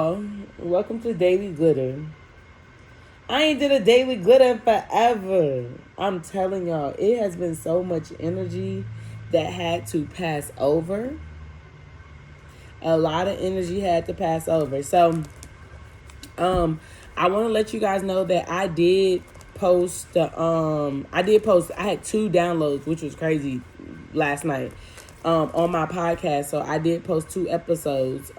y'all. Welcome to Daily Glitter. I ain't did a Daily Glitter in forever. I'm telling y'all, it has been so much energy that had to pass over. A lot of energy had to pass over. So, I want to let you guys know that I did post I had 2 downloads, which was crazy, last night. On my podcast. So I did post 2 episodes.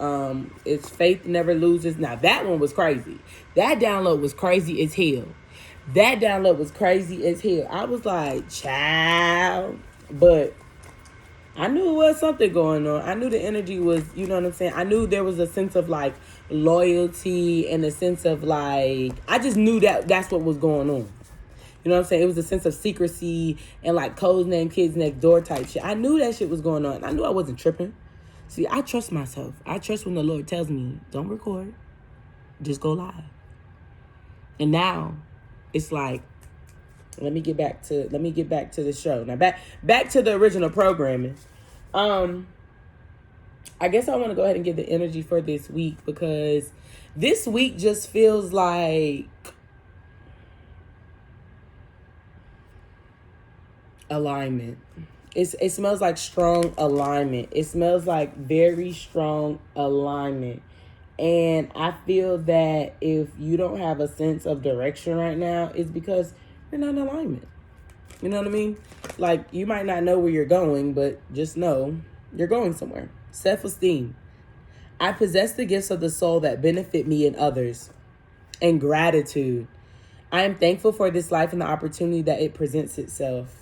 It's Faith Never Loses. Now that one was crazy. That download was crazy as hell. I was like, child. But I knew it was something going on. I knew the energy was, you know what I'm saying? I knew there was a sense of like loyalty and a sense of like, I just knew that that's what was going on. You know what I'm saying? It was a sense of secrecy and like codes name kids next door type shit. I knew that shit was going on. I knew I wasn't tripping. See, I trust myself. I trust when the Lord tells me, don't record, just go live. And now it's like, let me get back to the show. Now back to the original programming. I guess I want to go ahead and give the energy for this week, because this week just feels like alignment. It smells like strong alignment. It smells like very strong alignment. And I feel that if you don't have a sense of direction right now, it's because you're not in alignment. You know what I mean? Like, you might not know where you're going, but just know you're going somewhere. Self-esteem. I possess the gifts of the soul that benefit me and others. And gratitude. I am thankful for this life and the opportunity that it presents itself.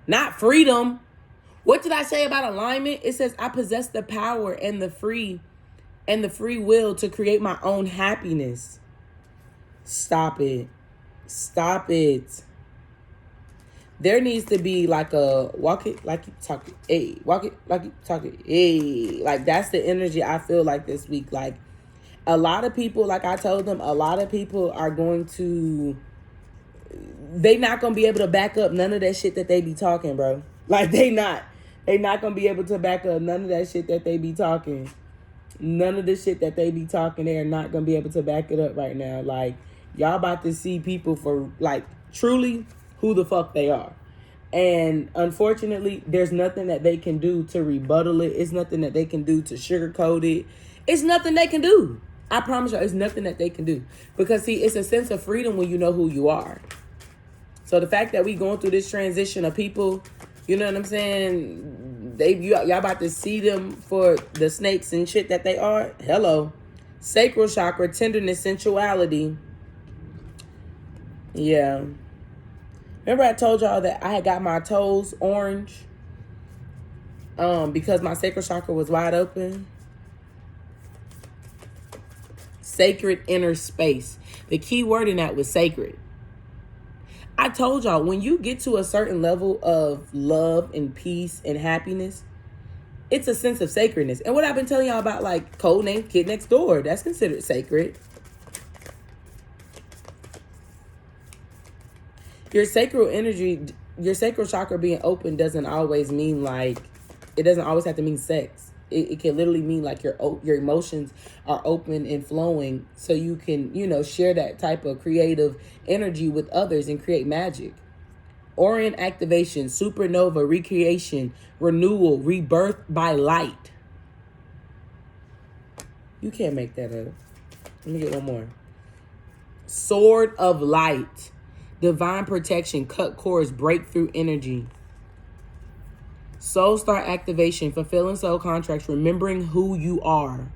Not freedom. What did I say about alignment? It says I possess the power and the free will to create my own happiness. Stop it. There needs to be like a walk it like you talk it. Hey, walk it like you talk it. Hey, like that's the energy I feel like this week. Like a lot of people, like I told them, a lot of people are going to, they not going to be able to back up none of that shit that they be talking, bro. Like they not going to be able to back up none of that shit that they be talking. None of the shit that they be talking, they are not going to be able to back it up right now. Like, y'all about to see people for, like, truly who the fuck they are. And unfortunately, there's nothing that they can do to rebuttal it. It's nothing that they can do to sugarcoat it. It's nothing they can do. I promise you, it's nothing that they can do. Because, see, it's a sense of freedom when you know who you are. So the fact that we going through this transition of people, you know what I'm saying? Y'all about to see them for the snakes and shit that they are. Hello. Sacral Chakra, tenderness, sensuality. Yeah. Remember I told y'all that I had got my toes orange because my sacral chakra was wide open? Sacred inner space. The key word in that was sacred. I told y'all, when you get to a certain level of love and peace and happiness, it's a sense of sacredness. And what I've been telling y'all about, like, codename Kid Next Door, that's considered sacred. Your sacral energy, your sacral chakra being open doesn't always mean, like, it doesn't always have to mean sex. It can literally mean like your emotions are open and flowing, so you can, you know, share that type of creative energy with others and create magic. Orient activation, supernova, recreation, renewal, rebirth by light. You can't make that up. Let me get one more. Sword of light, divine protection, cut cords, breakthrough energy. Soul star activation, fulfilling soul contracts, remembering who you are.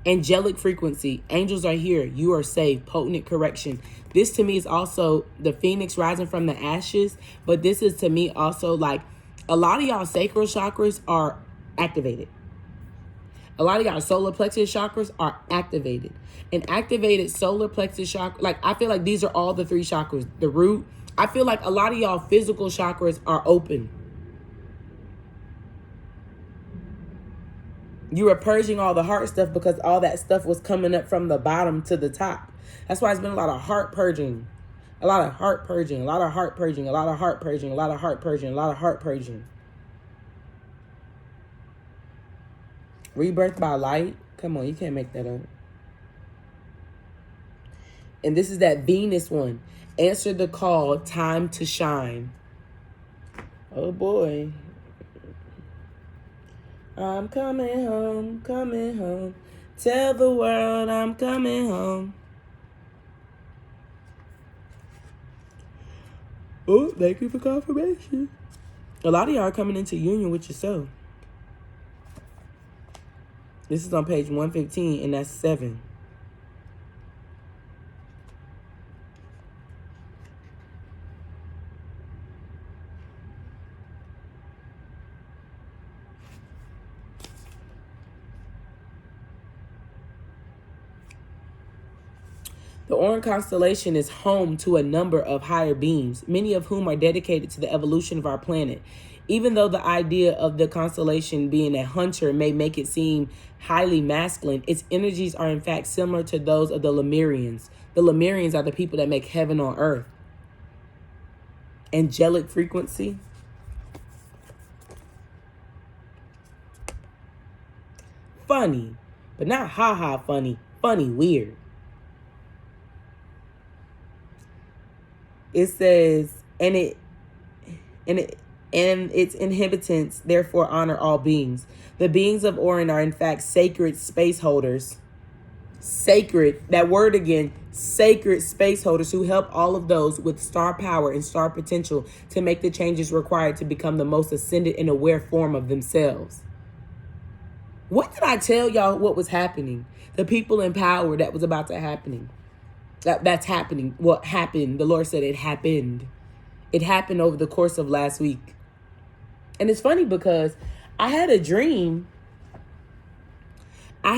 Angelic frequency, angels are here, you are safe, potent correction. This to me is also the phoenix rising from the ashes, but this is to me also like a lot of y'all sacral chakras are activated. A lot of y'all solar plexus chakras are activated. And activated solar plexus chakra, like I feel like these are all the 3 chakras, the root. I feel like a lot of y'all physical chakras are open. You were purging all the heart stuff because all that stuff was coming up from the bottom to the top. That's why it's been a lot of heart purging. A lot of heart purging, a lot of heart purging, a lot of heart purging, a lot of heart purging, a lot of heart purging. Rebirth by light. Come on, you can't make that up. And this is that Venus one. Answer the call, time to shine. Oh boy. I'm coming home, coming home. Tell the world I'm coming home. Oh, thank you for confirmation. A lot of y'all are coming into union with yourself. This is on page 115, and that's 7. The Orion constellation is home to a number of higher beings, many of whom are dedicated to the evolution of our planet. Even though the idea of the constellation being a hunter may make it seem highly masculine, its energies are in fact similar to those of the Lemurians. The Lemurians are the people that make heaven on earth. Angelic frequency. Funny, but not ha-ha funny. Funny weird. It says, and its inhabitants therefore honor all beings. The beings of Orion are in fact sacred space holders. Sacred, that word again, sacred space holders who help all of those with star power and star potential to make the changes required to become the most ascended and aware form of themselves. What did I tell y'all what was happening? The people in power that was about to happening. That's happening. What happened? The Lord said it happened. It happened over the course of last week. And it's funny because I had a dream. And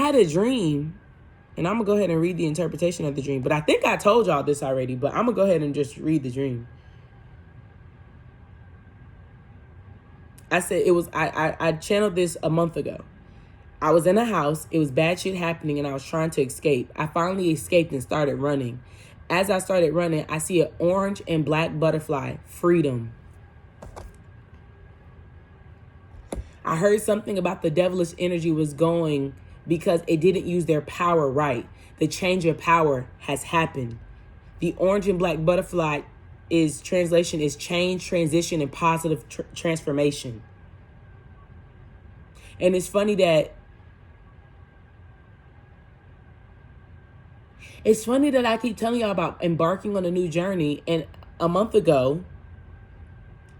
I'm going to go ahead and read the interpretation of the dream. But I think I told y'all this already, but I'm going to go ahead and just read the dream. I said it was, I channeled this a month ago. I was in a house. It was bad shit happening and I was trying to escape. I finally escaped and started running. As I started running, I see an orange and black butterfly, freedom. I heard something about the devilish energy was going because it didn't use their power right. The change of power has happened. The orange and black butterfly translation is change, transition, and positive transformation. And it's funny that I keep telling y'all about embarking on a new journey. And a month ago,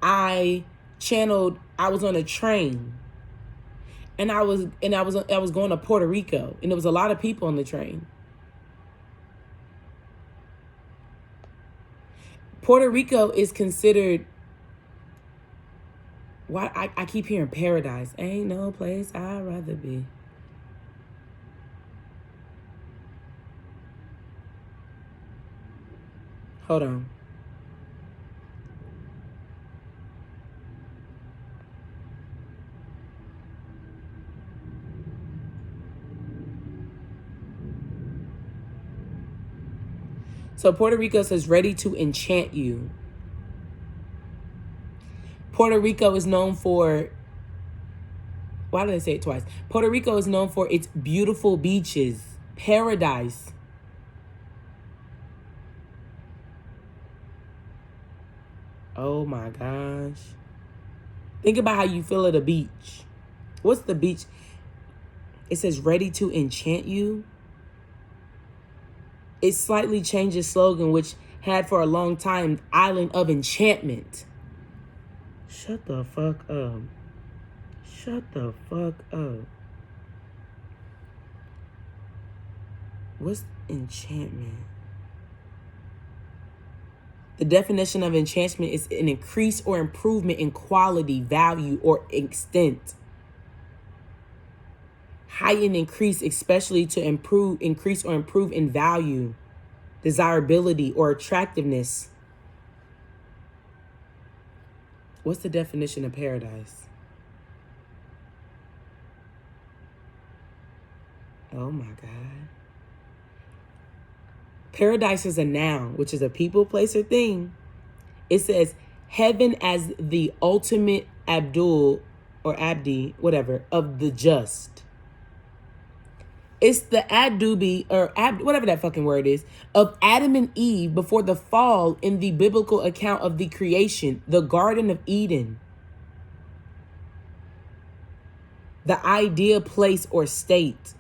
I was on a train. And I was going to Puerto Rico, and there was a lot of people on the train. Puerto Rico is considered, I keep hearing paradise. Ain't no place I'd rather be. Hold on. So Puerto Rico says, ready to enchant you. Puerto Rico is known for, why did I say it twice? Puerto Rico is known for its beautiful beaches, paradise. Oh my gosh. Think about how you feel at a beach. What's the beach? It says, ready to enchant you. It slightly changed its slogan, which had for a long time, Island of Enchantment. Shut the fuck up. Shut the fuck up. What's enchantment? The definition of enchantment is an increase or improvement in quality, value, or extent. Heighten, increase, especially to increase or improve in value, desirability, or attractiveness. What's the definition of paradise? Oh my God. Paradise is a noun, which is a people, place, or thing. It says heaven as the ultimate Abdul or Abdi, whatever, of the just. It's the Adubi or whatever that fucking word is of Adam and Eve before the fall in the biblical account of the creation, the Garden of Eden. The idea, place, or state.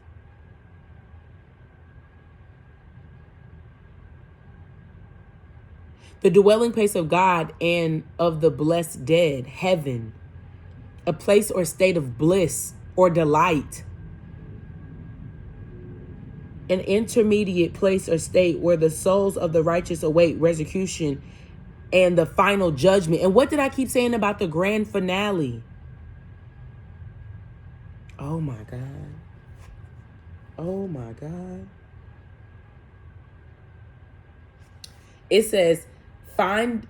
The dwelling place of God and of the blessed dead, heaven. A place or state of bliss or delight. An intermediate place or state where the souls of the righteous await resurrection and the final judgment. And what did I keep saying about the grand finale? Oh my God. Oh my God. It says, find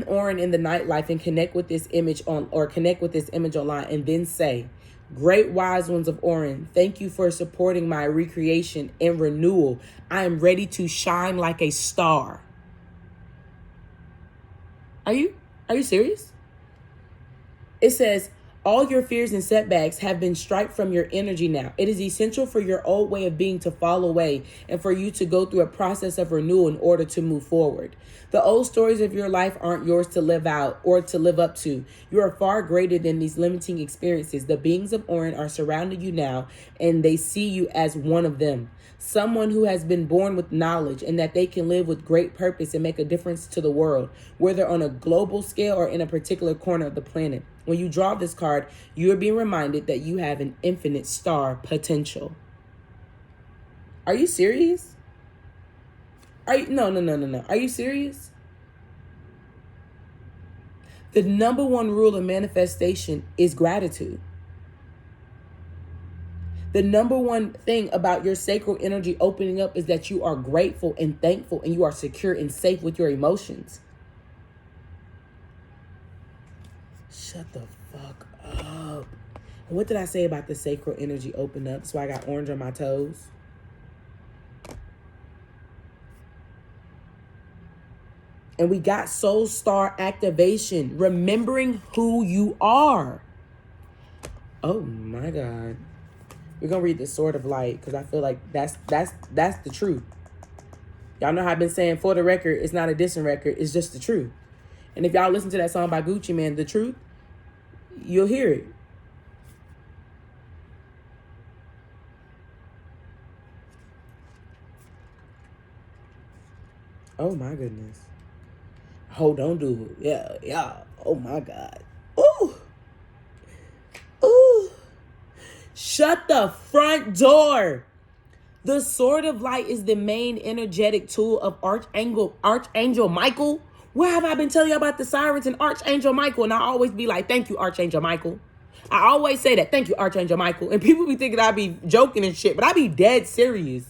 Oren in the nightlife and connect with this image online, and then say, great wise ones of Oren, thank you for supporting my recreation and renewal. I am ready to shine like a star. Are you serious? It says, all your fears and setbacks have been striped from your energy now. It is essential for your old way of being to fall away and for you to go through a process of renewal in order to move forward. The old stories of your life aren't yours to live out or to live up to. You are far greater than these limiting experiences. The beings of Orin are surrounding you now, and they see you as one of them. Someone who has been born with knowledge and that they can live with great purpose and make a difference to the world, whether on a global scale or in a particular corner of the planet. When you draw this card, you are being reminded that you have an infinite star potential. Are you serious? No. Are you serious? The number one rule of manifestation is gratitude. The number one thing about your sacral energy opening up is that you are grateful and thankful and you are secure and safe with your emotions. Shut the fuck up. And what did I say about the sacral energy open up? So I got orange on my toes. And we got soul star activation, remembering who you are. Oh my God. We're going to read the Sword of Light because I feel like that's the truth. Y'all know how I've been saying, for the record, it's not a dissing record. It's just the truth. And if y'all listen to that song by Gucci Mane, The Truth, you'll hear it. Oh my goodness. Oh, don't do it. Yeah. Oh my God. Ooh. Shut the front door. The Sword of Light is the main energetic tool of Archangel Michael. Where have I been telling you about the sirens and Archangel Michael? And I always be like, thank you, Archangel Michael. I always say that. Thank you, Archangel Michael. And people be thinking I be joking and shit, but I be dead serious.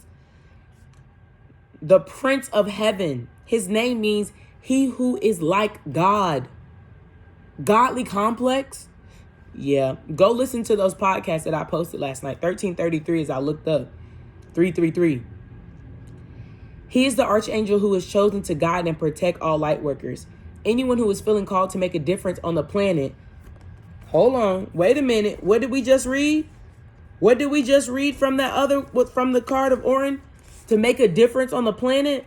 The Prince of Heaven. His name means he who is like God. Godly complex. Yeah. Go listen to those podcasts that I posted last night. 1333 as I looked up. 333. He is the archangel who is chosen to guide and protect all light workers. Anyone who is feeling called to make a difference on the planet. Hold on. Wait a minute. What did we just read? What did we just read from from the card of Orin? To make a difference on the planet?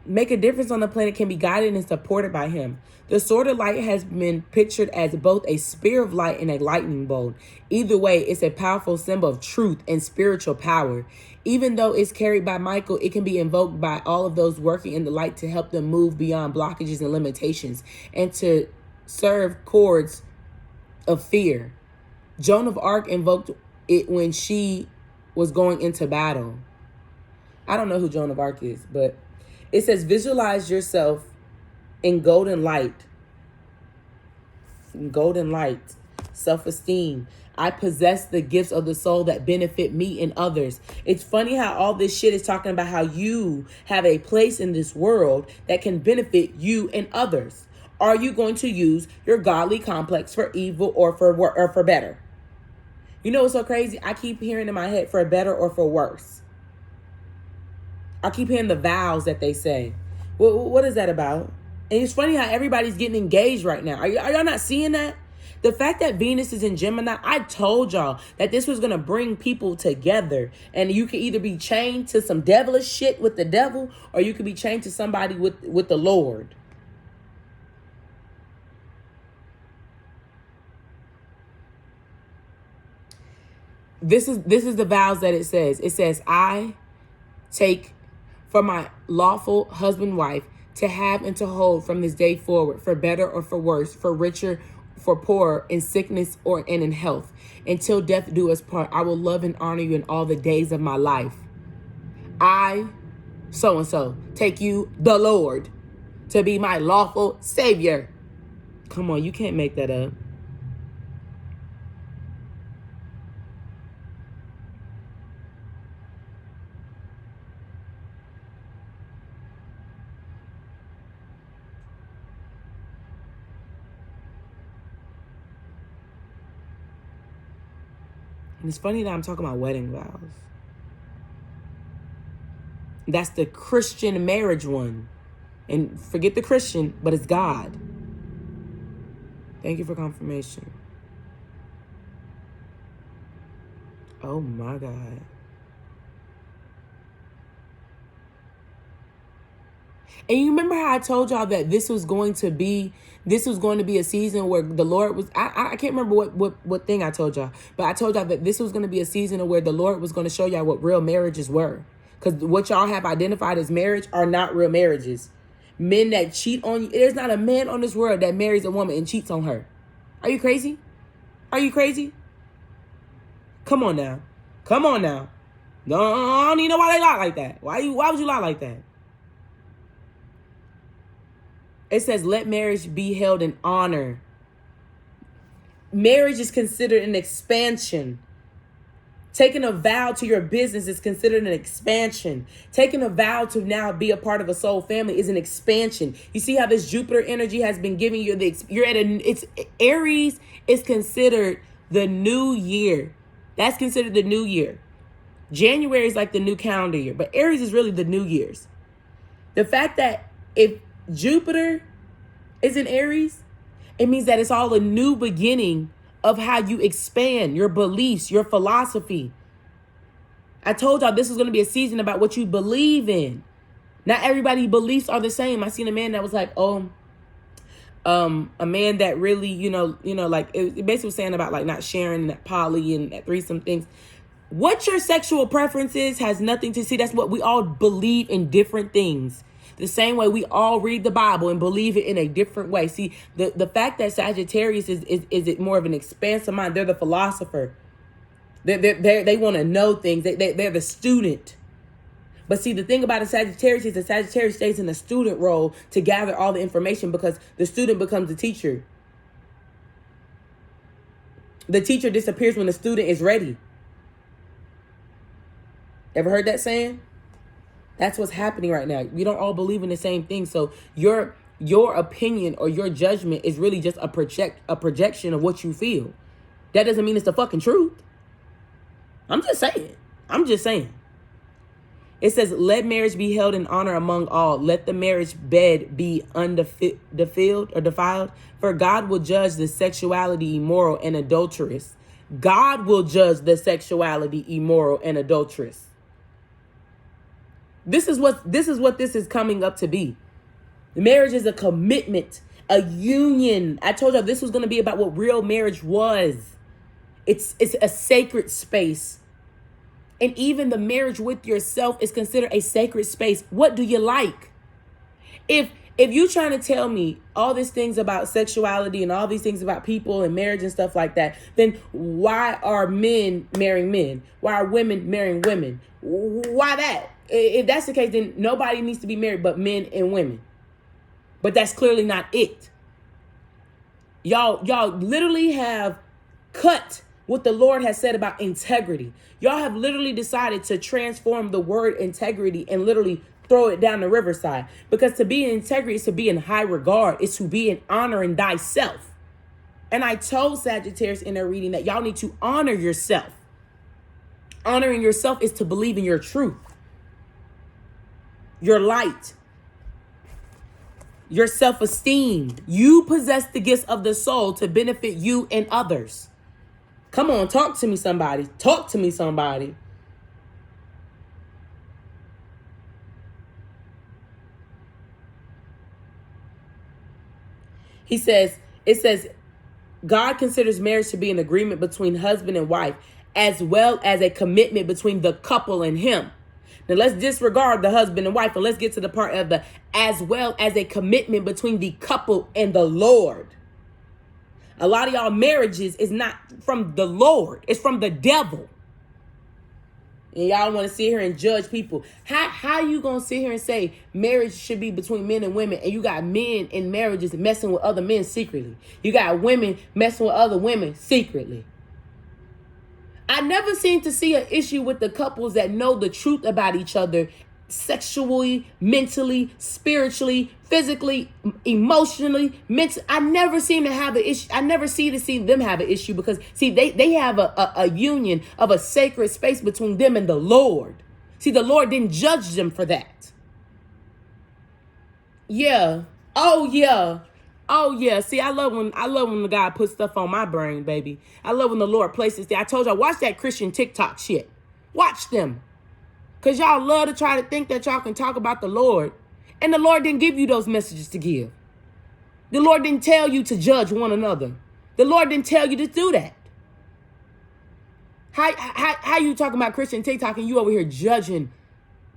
Make a difference on the planet can be guided and supported by him. The Sword of Light has been pictured as both a spear of light and a lightning bolt. Either way, it's a powerful symbol of truth and spiritual power. Even though it's carried by Michael, it can be invoked by all of those working in the light to help them move beyond blockages and limitations and to serve cords of fear. Joan of Arc invoked it when she was going into battle. I don't know who Joan of Arc is, but it says visualize yourself in golden light. Golden light. Self-esteem. I possess the gifts of the soul that benefit me and others. It's funny how all this shit is talking about how you have a place in this world that can benefit you and others. Are you going to use your godly complex for evil or for better? You know what's so crazy? I keep hearing in my head for better or for worse. I keep hearing the vows that they say. What is that about? And it's funny how everybody's getting engaged right now. Are y'all not seeing that? The fact that Venus is in Gemini, I told y'all that this was going to bring people together. And you could either be chained to some devilish shit with the devil, or you could be chained to somebody with the Lord. This is the vows that it says. It says, I take for my lawful husband, wife, to have and to hold from this day forward, for better or for worse, for richer, for poorer, in sickness and in health, until death do us part. I will love and honor you in all the days of my life. I, so-and-so, take you, the Lord, to be my lawful savior. Come on, you can't make that up. And it's funny that I'm talking about wedding vows. That's the Christian marriage one. And forget the Christian, but it's God. Thank you for confirmation. Oh my God. And you remember how I told y'all that this was going to be a season where the Lord was, I can't remember what thing I told y'all, but I told y'all that this was going to be a season where the Lord was going to show y'all what real marriages were. Because what y'all have identified as marriage are not real marriages. Men that cheat on you, there's not a man on this world that marries a woman and cheats on her. Are you crazy? Are you crazy? Come on now. Come on now. No, I don't even know why they lie like that. Why would you lie like that? It says, let marriage be held in honor. Marriage is considered an expansion. Taking a vow to your business is considered an expansion. Taking a vow to now be a part of a soul family is an expansion. You see how this Jupiter energy has been giving you it's Aries is considered the new year. That's considered the new year. January is like the new calendar year, but Aries is really the New Year's. The fact that if Jupiter is in Aries, it means that it's all a new beginning of how you expand your beliefs, your philosophy. I told y'all this was going to be a season about what you believe in. Not everybody's beliefs are the same. I seen a man that was like, a man that really, like it basically was saying about like not sharing that poly and that threesome things. What your sexual preference is has nothing to see. That's what we all believe in, different things. The same way we all read the Bible and believe it in a different way. See, the fact that Sagittarius is it more of an expansive mind. They're the philosopher. They want to know things. They're the student. But see, the thing about a Sagittarius is the Sagittarius stays in the student role to gather all the information because the student becomes the teacher. The teacher disappears when the student is ready. Ever heard that saying? That's what's happening right now. We don't all believe in the same thing. So your opinion or your judgment is really just a projection of what you feel. That doesn't mean it's the fucking truth. I'm just saying. It says, let marriage be held in honor among all. Let the marriage bed be defiled. For God will judge the sexuality immoral and adulterous. God will judge the sexuality immoral and adulterous. This is what this is coming up to be. Marriage is a commitment, a union. I told y'all this was going to be about what real marriage was. It's a sacred space. And even the marriage with yourself is considered a sacred space. What do you like? If you trying to tell me all these things about sexuality and all these things about people and marriage and stuff like that, then why are men marrying men? Why are women marrying women? Why that? If that's the case, then nobody needs to be married but men and women. But that's clearly not it. Y'all literally have cut what the Lord has said about integrity. Y'all have literally decided to transform the word integrity and literally throw it down the riverside. Because to be in integrity is to be in high regard. It's to be in honoring thyself. And I told Sagittarius in their reading that y'all need to honor yourself. Honoring yourself is to believe in your truth. your light, your self-esteem. You possess the gifts of the soul to benefit you and others. Come on, talk to me, somebody. Talk to me, somebody. It says, God considers marriage to be an agreement between husband and wife, as well as a commitment between the couple and him. Now let's disregard the husband and wife and let's get to the part of the as well as a commitment between the couple and the Lord. A lot of y'all marriages is not from the Lord. It's from the devil. And y'all want to sit here and judge people. How you going to sit here and say marriage should be between men and women, and you got men in marriages messing with other men secretly? You got women messing with other women secretly. I never seem to see an issue with the couples that know the truth about each other sexually, mentally, spiritually, physically, emotionally, mentally. I never seem to have an issue. I never see them have an issue because, see, they have a union of a sacred space between them and the Lord. See, the Lord didn't judge them for that. Yeah. Oh, yeah. Oh, yeah. See, I love when the God puts stuff on my brain, baby. I love when the Lord places there. I told y'all, watch that Christian TikTok shit. Watch them. Because y'all love to try to think that y'all can talk about the Lord. And the Lord didn't give you those messages to give. The Lord didn't tell you to judge one another. The Lord didn't tell you to do that. How you talking about Christian TikTok and you over here judging,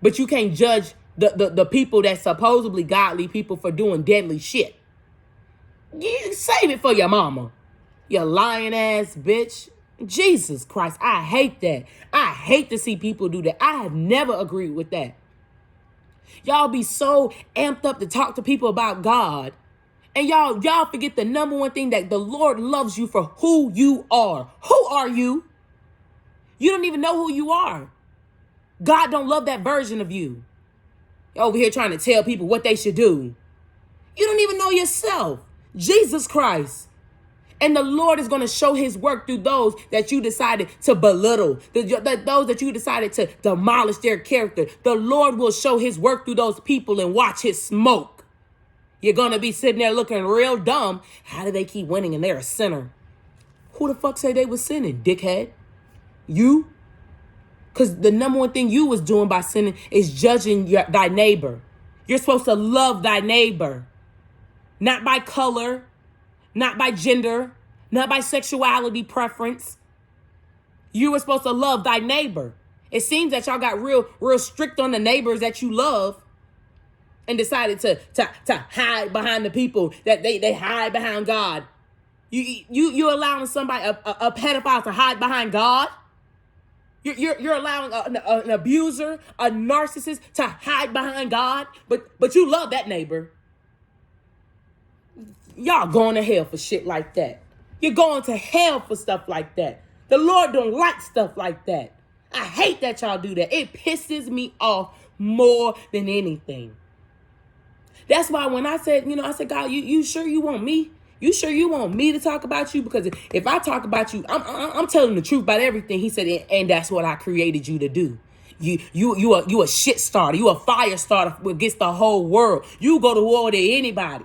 but you can't judge the people that's supposedly godly people for doing deadly shit? You save it for your mama. You lying ass bitch. Jesus Christ, I hate that. I hate to see people do that. I have never agreed with that. Y'all be so amped up to talk to people about God. And y'all forget the number one thing, that the Lord loves you for who you are. Who are you? You don't even know who you are. God don't love that version of you. You're over here trying to tell people what they should do. You don't even know yourself. Jesus Christ. And the Lord is going to show his work through those that you decided to belittle, those that you decided to demolish their character. The Lord will show his work through those people and watch his smoke. You're going to be sitting there looking real dumb. How do they keep winning and they're a sinner? Who the fuck say they was sinning, dickhead? You? Because the number one thing you was doing by sinning is judging thy neighbor. You're supposed to love thy neighbor. Not by color, not by gender, not by sexuality preference. You were supposed to love thy neighbor. It seems that y'all got real strict on the neighbors that you love and decided to hide behind the people that they hide behind God. You allowing somebody, a pedophile, to hide behind God? You're allowing an abuser, a narcissist to hide behind God, but you love that neighbor. Y'all going to hell for shit like that. You're going to hell for stuff like that. The Lord don't like stuff like that. I hate that y'all do that. It pisses me off more than anything. That's why when I said, I said, God, you sure you want me? You sure you want me to talk about you? Because if I talk about you, I'm telling the truth about everything. He said, and that's what I created you to do. You a shit starter. You a fire starter against the whole world. You go to war with anybody.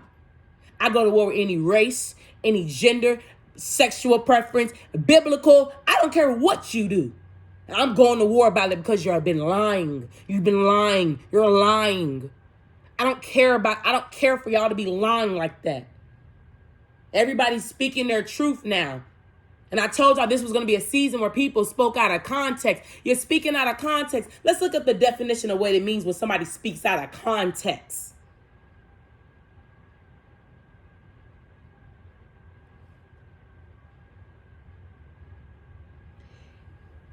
I go to war with any race, any gender, sexual preference, biblical. I don't care what you do. I'm going to war about it because you've been lying. You've been lying. You're lying. I don't care for y'all to be lying like that. Everybody's speaking their truth now. And I told y'all this was going to be a season where people spoke out of context. You're speaking out of context. Let's look at the definition of what it means when somebody speaks out of context.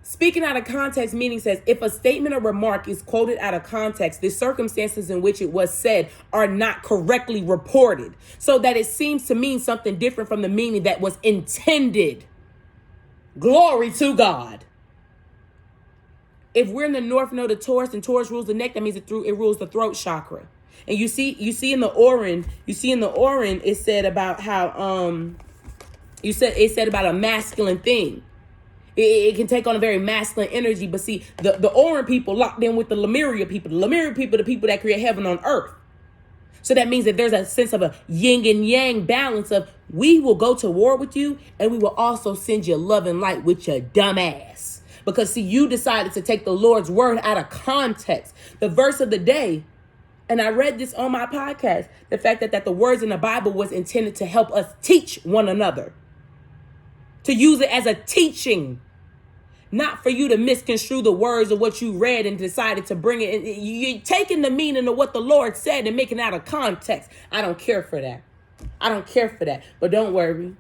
Speaking out of context meaning says, if a statement or remark is quoted out of context, the circumstances in which it was said are not correctly reported, so that it seems to mean something different from the meaning that was intended. Glory to God. If we're in the north node of Taurus and Taurus rules the neck, that means it rules the throat chakra. And you see in the Orin, it said about how it said about a masculine thing. It can take on a very masculine energy. But see, the Oran people locked in with the Lemuria people. The Lemuria people, the people that create heaven on earth. So that means that there's a sense of a yin and yang balance of we will go to war with you and we will also send you love and light with your dumb ass. Because see, you decided to take the Lord's word out of context. The verse of the day, and I read this on my podcast, the fact that the words in the Bible was intended to help us teach one another. To use it as a teaching. Not for you to misconstrue the words of what you read and decided to bring it. You're taking the meaning of what the Lord said and making it out of context. I don't care for that. I don't care for that. But don't worry.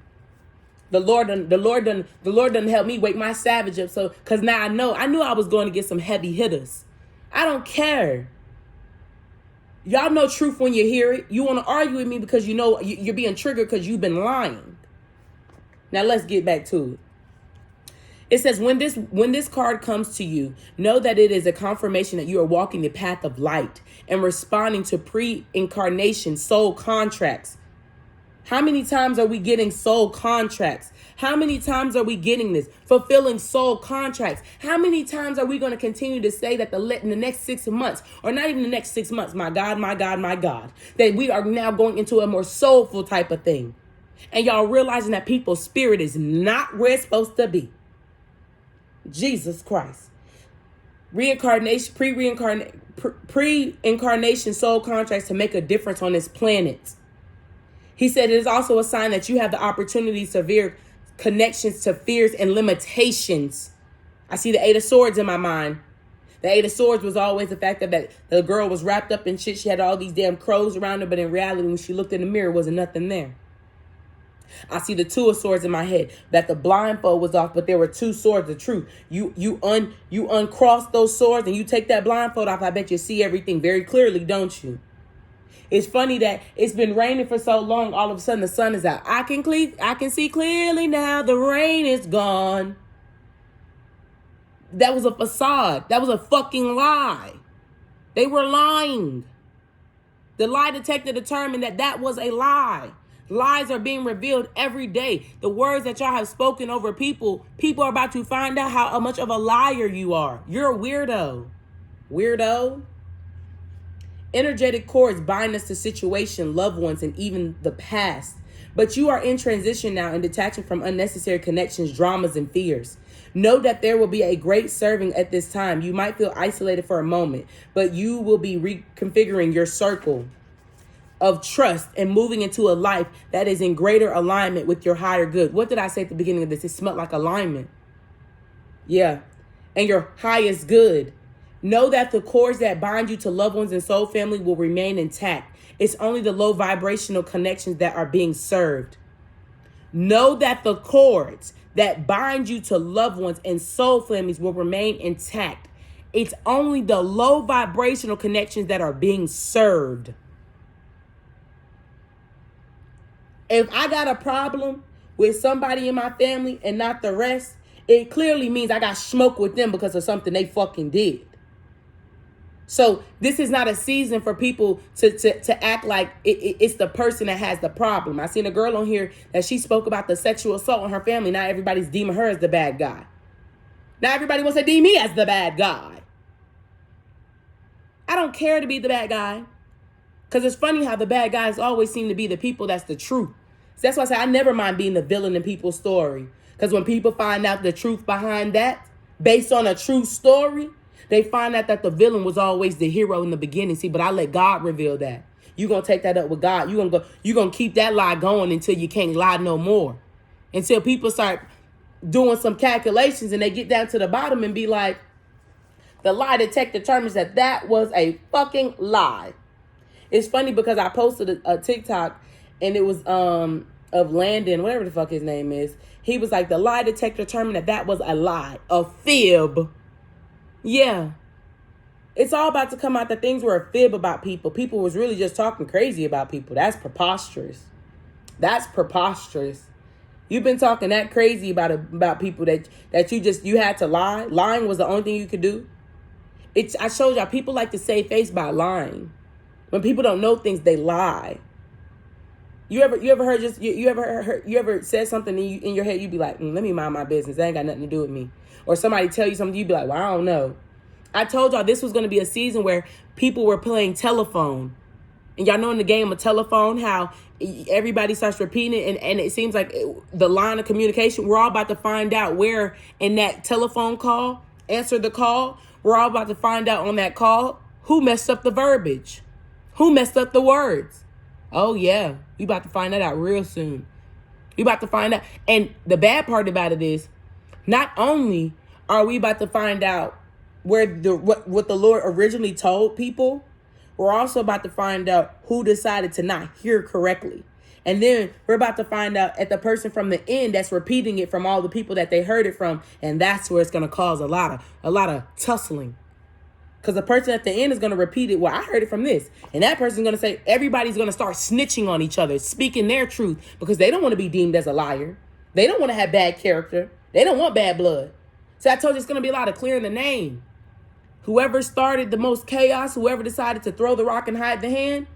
The Lord done help me wake my savage up. So, cause now I knew I was going to get some heavy hitters. I don't care. Y'all know truth when you hear it. You want to argue with me because you know you're being triggered because you've been lying. Now let's get back to it. It says, when this card comes to you, know that it is a confirmation that you are walking the path of light and responding to pre-incarnation soul contracts. How many times are we getting soul contracts? How many times are we getting this? Fulfilling soul contracts. How many times are we going to continue to say that in the next 6 months, or not even the next 6 months, my God, my God, my God, that we are now going into a more soulful type of thing. And y'all realizing that people's spirit is not where it's supposed to be. Jesus Christ. Reincarnation, pre-incarnation soul contracts to make a difference on this planet. He said it is also a sign that you have the opportunity to severe connections to fears and limitations. I see the 8 of Swords in my mind. The 8 of Swords was always the fact that the girl was wrapped up in shit. She had all these damn crows around her, but in reality, when she looked in the mirror, wasn't nothing there. I see the 2 of Swords in my head, that the blindfold was off, but there were 2 swords of truth. You uncross those swords and you take that blindfold off. I bet you see everything very clearly, don't you? It's funny that it's been raining for so long. All of a sudden the sun is out. I can see clearly now. The rain is gone. That was a facade. That was a fucking lie. They were lying. The lie detector determined that was a lie. Lies are being revealed every day. The words that y'all have spoken over people are about to find out how much of a liar you are. You're a weirdo. Weirdo. Energetic cords bind us to situation, loved ones, and even the past. But you are in transition now and detaching from unnecessary connections, dramas, and fears. Know that there will be a great serving at this time. You might feel isolated for a moment, but you will be reconfiguring your circle of trust and moving into a life that is in greater alignment with your higher good. What did I say at the beginning of this? It smelled like alignment. Yeah. And your highest good. Know that the cords that bind you to loved ones and soul family will remain intact. It's only the low vibrational connections that are being served. Know that the cords that bind you to loved ones and soul families will remain intact. It's only the low vibrational connections that are being served. If I got a problem with somebody in my family and not the rest, it clearly means I got smoke with them because of something they fucking did. So this is not a season for people to act like it's the person that has the problem. I seen a girl on here that she spoke about the sexual assault on her family. Now everybody's deeming her as the bad guy. Now everybody wants to deem me as the bad guy. I don't care to be the bad guy. Because it's funny how the bad guys always seem to be the people that's the truth. So that's why I say I never mind being the villain in people's story. Because when people find out the truth behind that, based on a true story, they find out that the villain was always the hero in the beginning. See, but I let God reveal that. You're going to take that up with God. You're going to keep that lie going until you can't lie no more. Until people start doing some calculations and they get down to the bottom and be like, the lie detector determines that was a fucking lie. It's funny because I posted a TikTok and it was of Landon, whatever the fuck his name is. He was like, the lie detector determined that was a lie, a fib. Yeah. It's all about to come out that things were a fib about people. People was really just talking crazy about people. That's preposterous. That's preposterous. You've been talking that crazy about people that you had to lie. Lying was the only thing you could do. I showed y'all people like to save face by lying. When people don't know things, they lie. You ever heard you ever said something and in your head you be like, let me mind my business. That ain't got nothing to do with me. Or somebody tell you something, you be like, well, I don't know. I told y'all this was going to be a season where people were playing telephone. And y'all know in the game of telephone how everybody starts repeating it, and it seems like the line of communication, we're all about to find out where in that telephone call, answer the call, we're all about to find out on that call who messed up the verbiage, who messed up the words. Oh yeah, we about to find that out real soon. We about to find out. And the bad part about it is, not only are we about to find out where what the Lord originally told people, we're also about to find out who decided to not hear correctly. And then we're about to find out at the person from the end that's repeating it from all the people that they heard it from. And that's where it's going to cause a lot of tussling. Because the person at the end is going to repeat it. Well, I heard it from this. And that person's going to say, everybody's going to start snitching on each other, speaking their truth, because they don't want to be deemed as a liar. They don't want to have bad character. They don't want bad blood. So I told you it's going to be a lot of clearing the name. Whoever started the most chaos, whoever decided to throw the rock and hide the hand,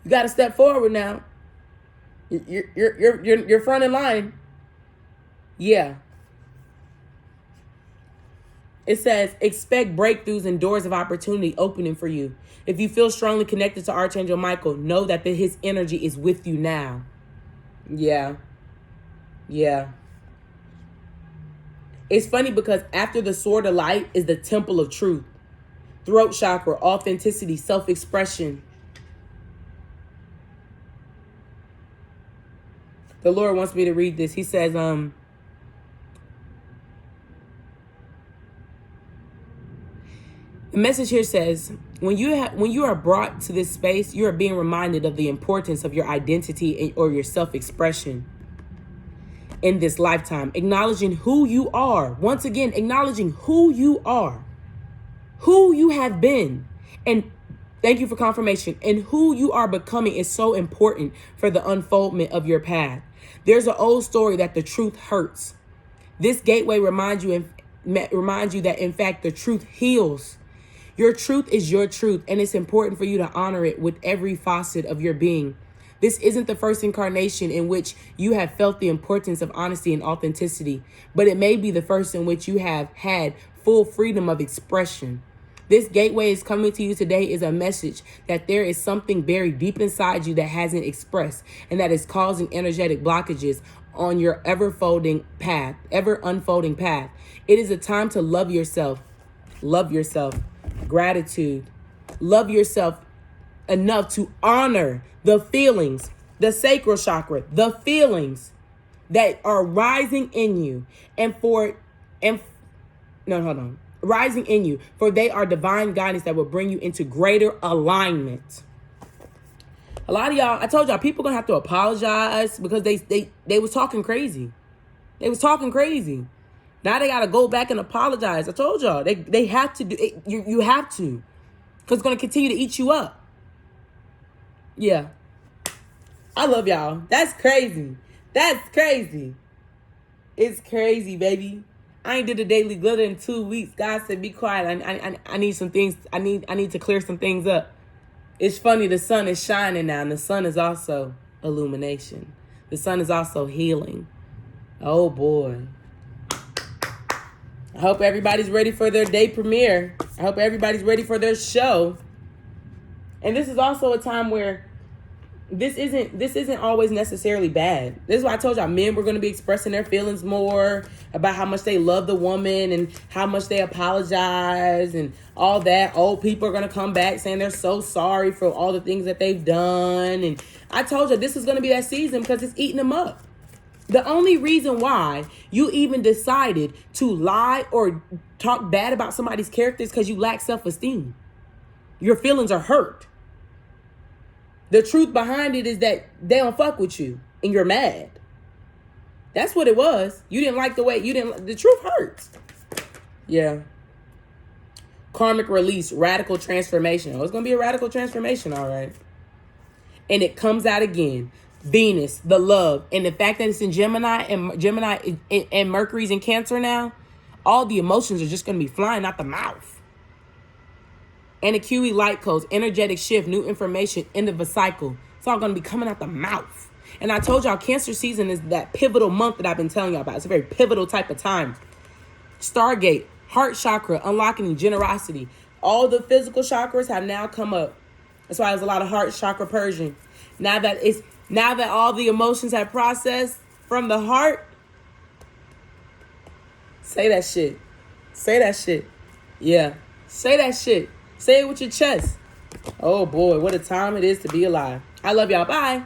you got to step forward now. You're front in line. Yeah. It says, expect breakthroughs and doors of opportunity opening for you. If you feel strongly connected to Archangel Michael, know that his energy is with you now. Yeah. Yeah. It's funny because after the sword of light is the temple of truth. Throat chakra, authenticity, self-expression. The Lord wants me to read this. He says, the message here says, when you are brought to this space, you are being reminded of the importance of your identity or your self-expression in this lifetime, acknowledging who you are. Once again, acknowledging who you are, who you have been, and thank you for confirmation. And who you are becoming is so important for the unfoldment of your path. There's an old story that the truth hurts. This gateway reminds you that in fact the truth heals. Your truth is your truth, and it's important for you to honor it with every facet of your being. This isn't the first incarnation in which you have felt the importance of honesty and authenticity, but it may be the first in which you have had full freedom of expression. This gateway is coming to you today is a message that there is something buried deep inside you that hasn't expressed, and that is causing energetic blockages on your ever unfolding path. It is a time to love yourself. Love yourself. Gratitude. Love yourself enough to honor the feelings, the sacral chakra, the feelings that are rising in you, rising in you, for they are divine guidance that will bring you into greater alignment. A lot of y'all, I told y'all, people gonna have to apologize because they was talking crazy. They was talking crazy. Now they gotta go back and apologize. I told y'all, they have to do it. You have to, because it's gonna continue to eat you up. Yeah. I love y'all. That's crazy. That's crazy. It's crazy, baby. I ain't did a daily glitter in 2 weeks. God said, be quiet. I need some things. I need to clear some things up. It's funny. The sun is shining now, and the sun is also illumination. The sun is also healing. Oh, boy. I hope everybody's ready for their day premiere. I hope everybody's ready for their show. And this is also a time where this isn't always necessarily bad. This is why I told y'all men were going to be expressing their feelings more about how much they love the woman and how much they apologize and all that. Old people are going to come back saying they're so sorry for all the things that they've done. And I told you this is going to be that season because it's eating them up. The only reason why you even decided to lie or talk bad about somebody's character is because you lack self-esteem. Your feelings are hurt. The truth behind it is that they don't fuck with you and you're mad. That's what it was. You didn't like the truth hurts. Yeah. Karmic release, radical transformation. Oh, it's going to be a radical transformation, all right. And it comes out again. Venus, the love, and the fact that it's in Gemini and Mercury's in Cancer now, all the emotions are just going to be flying out the mouth. And the QE light codes, energetic shift, new information, end of a cycle. It's all going to be coming out the mouth. And I told y'all Cancer season is that pivotal month that I've been telling y'all about. It's a very pivotal type of time. Stargate, heart chakra, unlocking generosity. All the physical chakras have now come up. That's why there's a lot of heart chakra purging. Now that all the emotions have processed from the heart, say that shit. Say that shit. Yeah. Say that shit. Say it with your chest. Oh boy, what a time it is to be alive. I love y'all. Bye.